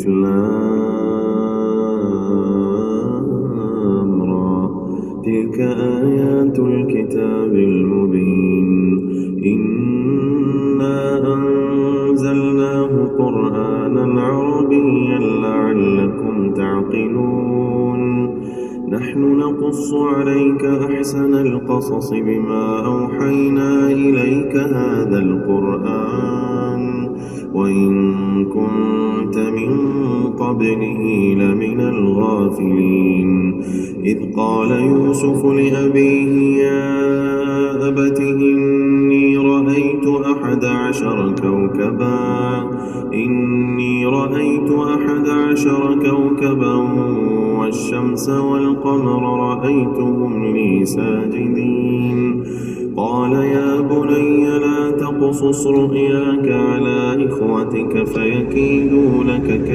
ألف لام را تلك آيات الكتاب المبين إنا أنزلناه قرآنا عربيا لعلكم تعقلون نحن نقص عليك أحسن القصص بما أوحينا إليك هذا القرآن وإن كنت من قبله لمن الغافلين إذ قال يوسف لأبيه يا أبت إني رأيت أحد عشر كوكبا والشمس والقمر رأيتهم لي ساجدين قال يا بني لا تقصص رؤياك على إخوتك فيكيدوا لك كيدا